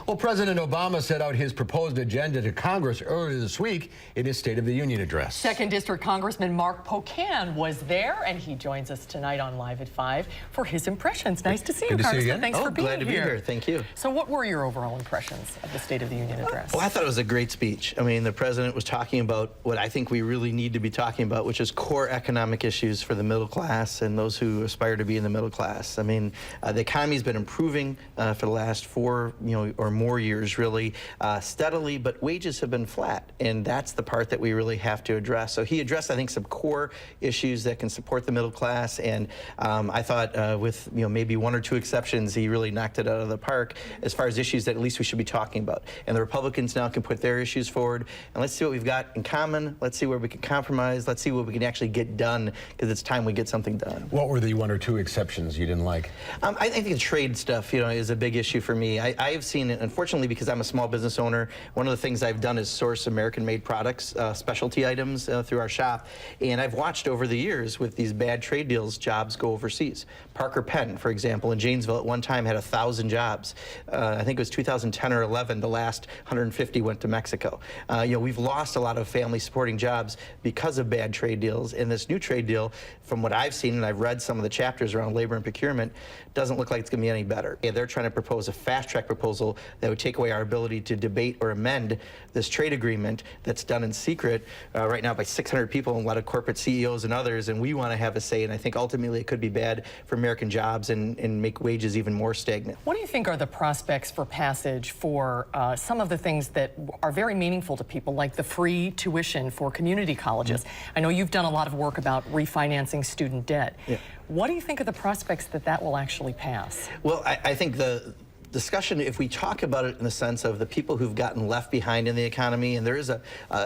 Well, President Obama set out his proposed agenda to Congress earlier this week in his State of the Union address. Second District Congressman Marc Pocan was there, and he joins us tonight on Live at 5 for his impressions. Nice to see you, Congressman. Thanks for being here. Glad to be here. Thank you. So what were your overall impressions of the State of the Union address? Well, I thought it was a great speech. I mean, the president was talking about what I think we really need to be talking about, which is core economic issues for the middle class and those who aspire to be in the middle class. I mean, the economy's been improving for the last 4, or more years, really, steadily, but wages have been flat, and that's the part that we really have to address. So he addressed, I think, some core issues that can support the middle class, and I thought with maybe 1 or 2 exceptions, he really knocked it out of the park as far as issues that at least we should be talking about. And the Republicans now can put their issues forward, and let's see what we've got in common. Let's see where we can compromise. Let's see what we can actually get done, because it's time we get something done. What were the 1 or 2 exceptions you didn't like? I think the trade stuff, is a big issue for me. I have seen it, unfortunately, because I'm a small business owner. One of the things I've done is source American-made products, specialty items through our shop, and I've watched over the years with these bad trade deals, jobs go overseas. Parker Pen, for example, in Janesville at one time had 1,000 jobs. I think it was 2010 or 11. The last 150 went to Mexico. We've lost a lot of family-supporting jobs because of bad trade deals, and this new trade deal, from what I've seen, and I've read some of the chapters around labor and procurement, doesn't look like it's going to be any better. They're trying to propose a fast-track proposal that would take away our ability to debate or amend this trade agreement that's done in secret right now by 600 people and a lot of corporate CEOs and others, and we want to have a say, and I think ultimately it could be bad for American jobs and make wages even more stagnant. What do you think are the prospects for passage for some of the things that are very meaningful to people, like the free tuition for community colleges? I know you've done a lot of work about refinancing student debt. Yeah. What do you think of the prospects that that will actually pass? Well, I think the discussion, if we talk about it in the sense of the people who've gotten left behind in the economy, and there is a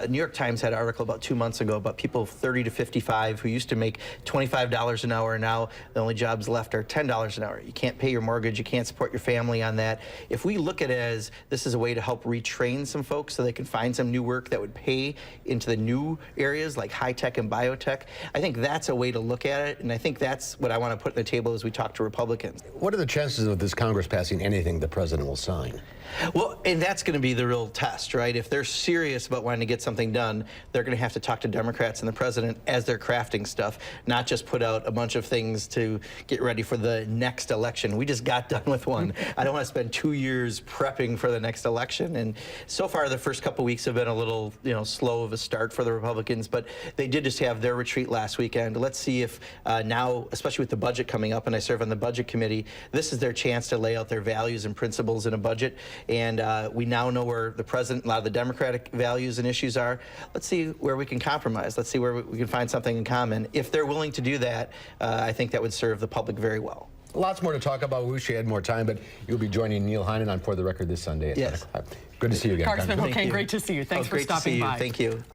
New York Times had an article about 2 months ago about people 30 to 55 who used to make $25 an hour, and now the only jobs left are $10 an hour. You can't pay your mortgage, you can't support your family on that. If we look at it as this is a way to help retrain some folks so they can find some new work that would pay into the new areas like high tech and biotech, I think that's a way to look at it, and I think that's what I want to put on the table as we talk to Republicans. What are the chances of this Congress passing anything the president will sign? Well, and that's going to be the real test, right? If they're serious about wanting to get something done, they're going to have to talk to Democrats and the president as they're crafting stuff, not just put out a bunch of things to get ready for the next election. We just got done with one. I don't want to spend 2 years prepping for the next election. And so far, the first couple weeks have been a little, slow of a start for the Republicans, but they did just have their retreat last weekend. Let's see if now, especially with the budget coming up, and I serve on the budget committee, this is their chance to lay out their values and principles in a budget. And we now know where the president, a lot of the Democratic values and issues are. Let's see where we can compromise. Let's see where we can find something in common. If they're willing to do that, I think that would serve the public very well. Lots more to talk about. We wish you had more time, but you'll be joining Neil Heinen on For the Record this Sunday at 10 o'clock. Good to see you again. Congressman Pocan, great to see you. Thanks for stopping by. Thank you.